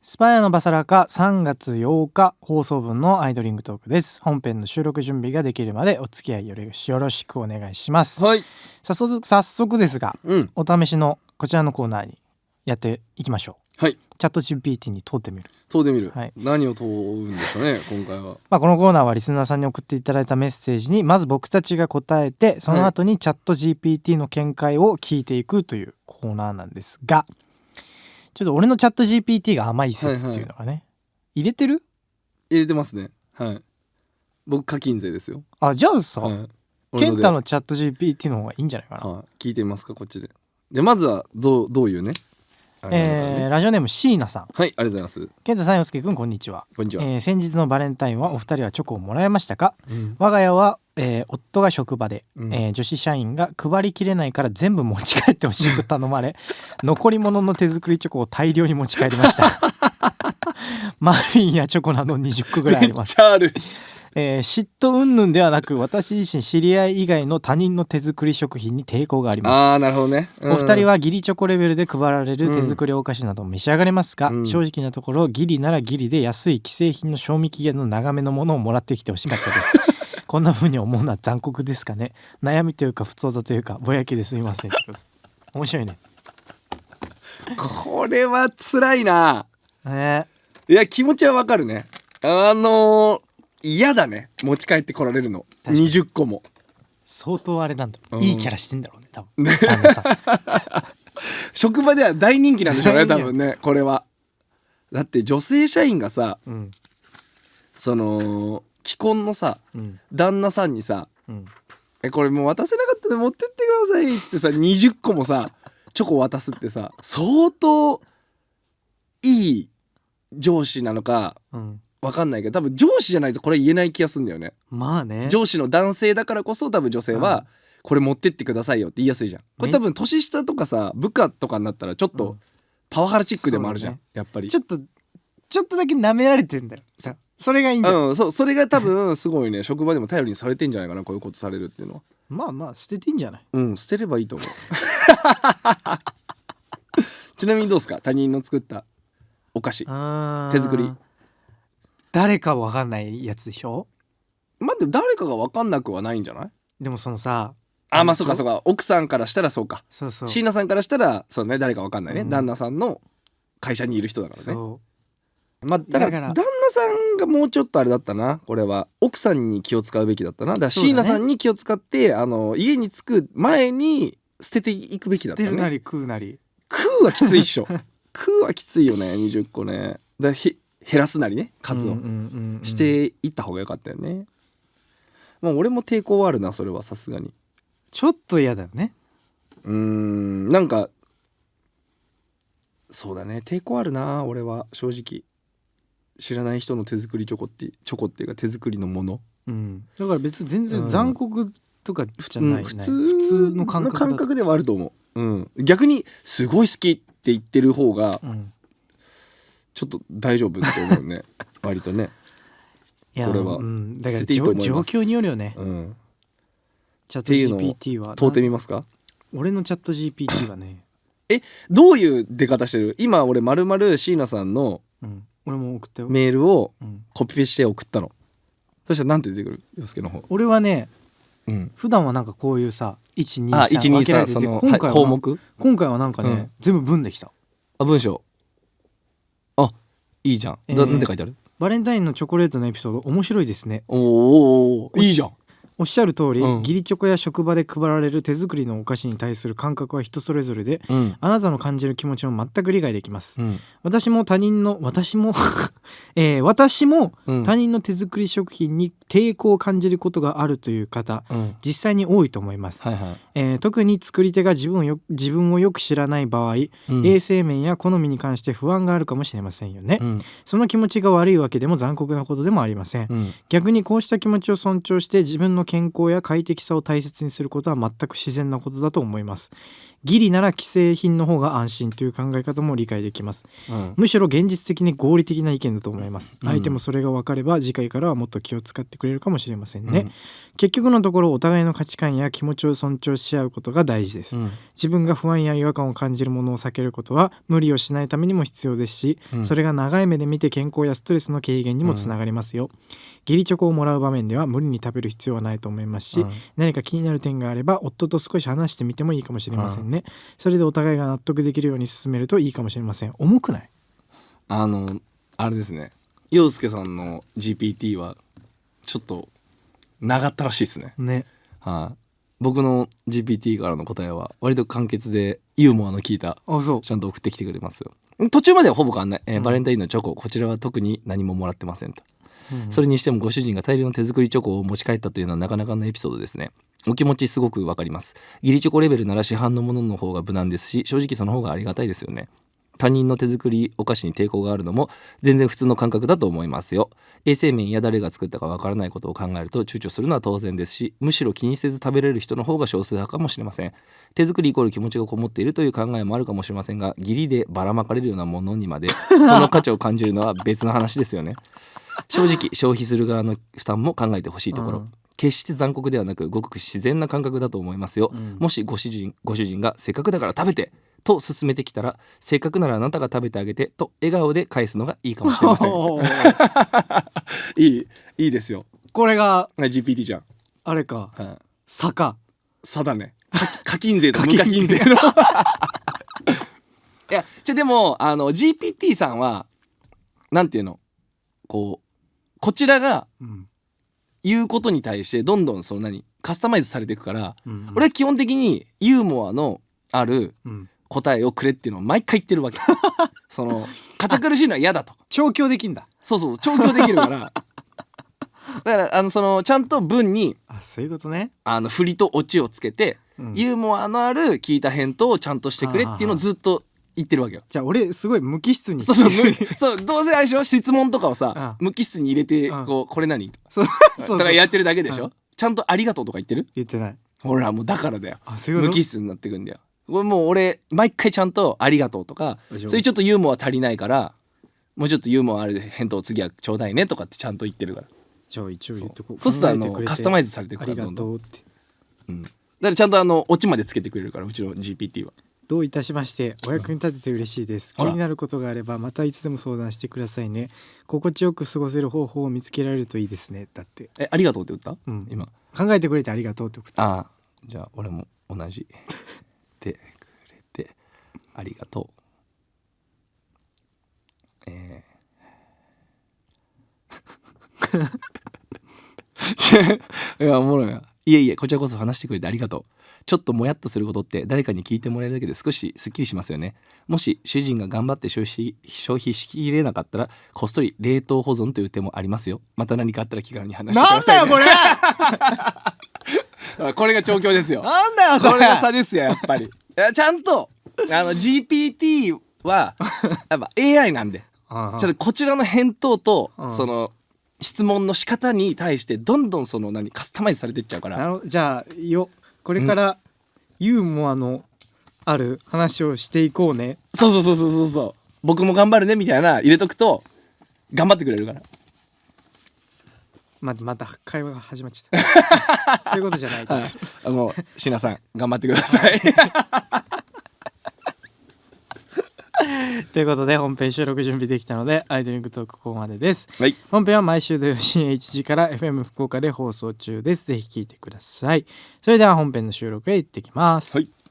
スパイアのバサラカ3月8日放送分のアイドリングトークです。本編の収録準備ができるまでお付き合いよろしくお願いします。はい。早速ですが、お試しのこちらのコーナーにやっていきましょう。はい。チャット GPT に問ってみる。はい、何を問うんでしょうね今回は。このコーナーはリスナーさんに送っていただいたメッセージにまず僕たちが答えて、その後にチャット GPT の見解を聞いていくというコーナーなんですが、ちょっと俺のチャット GPT が甘い説っていうのがね、入れてますね。はい。僕課金税ですよ。じゃあさ、ケンタのチャット GPT の方がいいんじゃないかな。聞いてみますかこっちで。でまずはどういうね。ラジオネーム椎名さん。はい、ありがとうございます。ケンタさん、よすけくん、こんにちは。こんにちは。先日のバレンタインはお二人はチョコをもらいましたか？我が家は、夫が職場で、女子社員が配りきれないから全部持ち帰ってほしいと頼まれ残り物の手作りチョコを大量に持ち帰りましたマフィンやチョコなど20個ぐらいあります。めっちゃある。嫉妬云々ではなく、私自身知り合い以外の他人の手作り食品に抵抗があります。なるほどね。お二人は義理チョコレベルで配られる手作りお菓子など召し上がれますが、正直なところ義理なら義理で安い既製品の賞味期限の長めのものをもらってきてほしかったですこんな風に思うのは残酷ですかね。悩みというか普通だというかぼやきですみません面白いね。これは辛いな。いや気持ちはわかるね。嫌だね、持ち帰ってこられるの20個も。相当あれなんだ、いいキャラしてんだろうね多分職場では大人気なんでしょうね多分ね。これはだって女性社員がさ、その既婚のさ、旦那さんにさ、これもう渡せなかったんで持ってってくださいっつってさ20個もさチョコ渡すってさ、相当いい上司なのか、わかんないけど多分上司じゃないとこれ言えない気がするんだよね。まあね、上司の男性だからこそ多分女性はこれ持ってってくださいよって言いやすいじゃん。これ多分年下とかさ部下とかになったらちょっとパワハラチックでもあるじゃん、やっぱりちょっとだけ舐められてんだよ。それがいいんだよ。それが多分すごいね職場でも頼りにされてんじゃないかな、こういうことされるっていうのは。まあ捨てていいんじゃない。捨てればいいと思うちなみにどうですか、他人の作ったお菓子手作り。誰かわかんないやつでしょ。でも誰かがわかんなくはないんじゃない。でもそのさそうか奥さんからしたらそうか、椎名さんからしたらそうね、誰かわかんないね、旦那さんの会社にいる人だからね。だから旦那さんがもうちょっとあれだったな、これは奥さんに気を使うべきだったな。だから椎名さんに気を使って家に着く前に捨てていくべきだったね。捨てるなり食うなり。食うはきついっしょ食うはきついよね20個ね。だ減らすなりね数をしていった方が良かったよね。俺も抵抗はあるな、それはさすがにちょっと嫌だよね。なんかそうだね、抵抗あるな俺は正直。知らない人の手作りチョコっていうか手作りのもの、だから別に全然残酷とかじゃない、普通の感覚ではあると思う、逆にすごい好きって言ってる方が、ちょっと大丈夫って思うね割とね。これはだから状況によるよね、チャット GPT は。問うてみますか。俺のチャット GPT はねどういう出方してる。今俺丸々椎名さんの俺も送ったよメールをコピペして送ったの、そしたらなんて出てくる。洋介の方。俺はね、普段はなんかこういうさ123分けられてて、今回はなんかね、全部文できた。文章いいじゃん。なんて書いてある。バレンタインのチョコレートのエピソード面白いですね。いいじゃん。おっしゃる通り、義理チョコや職場で配られる手作りのお菓子に対する感覚は人それぞれで、あなたの感じる気持ちも全く理解できます、私も他人の他人の手作り食品に抵抗を感じることがあるという方、実際に多いと思います、特に作り手が自分をよく知らない場合、衛生面や好みに関して不安があるかもしれませんよね、その気持ちが悪いわけでも残酷なことでもありません、逆にこうした気持ちを尊重して自分の健康や快適さを大切にすることは全く自然なことだと思います。ギリなら既製品の方が安心という考え方も理解できます、むしろ現実的に合理的な意見だと思います。相手もそれが分かれば次回からはもっと気を使ってくれるかもしれませんね、結局のところお互いの価値観や気持ちを尊重し合うことが大事です、自分が不安や違和感を感じるものを避けることは無理をしないためにも必要ですし、それが長い目で見て健康やストレスの軽減にもつながりますよ、義理チョコをもらう場面では無理に食べる必要はないと思いますし、何か気になる点があれば夫と少し話してみてもいいかもしれませんね、それでお互いが納得できるように進めるといいかもしれません。重くない？あれですね、陽介さんの GPT はちょっと長ったらしいですね。ね、僕の GPT からの答えは割と簡潔でユーモアの効いた、そうちゃんと送ってきてくれますよ。途中まではほぼ変わんない、バレンタインのチョコ、こちらは特に何ももらってませんと、それにしてもご主人が大量の手作りチョコを持ち帰ったというのはなかなかのエピソードですね。お気持ちすごくわかります。義理チョコレベルなら市販のものの方が無難ですし、正直その方がありがたいですよね。他人の手作りお菓子に抵抗があるのも全然普通の感覚だと思いますよ。衛生面や誰が作ったかわからないことを考えると躊躇するのは当然ですし、むしろ気にせず食べれる人の方が少数派かもしれません。手作りイコール気持ちがこもっているという考えもあるかもしれませんが、義理でばらまかれるようなものにまでその価値を感じるのは別の話ですよね。正直消費する側の負担も考えてほしいところ、決して残酷ではなくごく自然な感覚だと思いますよ、もしご主人がせっかくだから食べてと勧めてきたら、せっかくならあなたが食べてあげてと笑顔で返すのがいいかもしれませんいいですよ。これが GPT じゃん。あれか、差だね。課金税と無課金税のいやでもGPT さんはなんていうの、こちらが言うことに対してどんどんカスタマイズされていくから、俺は基本的にユーモアのある答えをくれっていうのを毎回言ってるわけ堅苦しいのは嫌だと。調教できんだ。そう調教できるからだからちゃんと文にそういうことね、振りとオチをつけて、ユーモアのある聞いた返答をちゃんとしてくれっていうのをずっと言ってるわけよ。じゃあ俺すごい無機質にそうどうせあれでしょ、質問とかをさ、無機質に入れてこれ何とかやってるだけでしょ、ちゃんとありがとうとか言ってる？言ってない。ほらもうだからだよ、そういうこと？無機質になってくんだよ。これもう俺毎回ちゃんとありがとうとか、それちょっとユーモア足りないからもうちょっとユーモアある返答次はちょうだいねとかってちゃんと言ってるから。じゃあ一応言ってこう。そうするとカスタマイズされていくから、ありがとうって、だからちゃんとオチまでつけてくれるから、うちの GPT は。どういたしまして。お役に立てて嬉しいです、気になることがあればまたいつでも相談してくださいね。心地よく過ごせる方法を見つけられるといいですね。だってありがとうって言った、今考えてくれてありがとうって送った。じゃあ俺も同じでくれてありがとう。いやおもろいな。いえこちらこそ話してくれてありがとう。ちょっともやっとすることって誰かに聞いてもらえるだけで少しすっきりしますよね。もし主人が頑張って消費しきれなかったらこっそり冷凍保存という手もありますよ。また何かあったら気軽に話してくださいね。なんだよこれこれが調教ですよ。なんだよそれ。これが差ですよやっぱりちゃんとGPT はやっぱ AI なんでちょっとこちらの返答と質問の仕方に対してどんどんカスタマイズされていっちゃうから。じゃあこれからユーモアのある話をしていこうね。そう僕も頑張るねみたいな入れとくと頑張ってくれるから。また会話が始まっちゃったそういうことじゃないから、もう椎名さん頑張ってくださいということで本編収録準備できたのでアイドリングトークここまでです、はい、本編は毎週土曜深夜1時から FM 福岡で放送中です。ぜひ聞いてください。それでは本編の収録へ行ってきます。はい。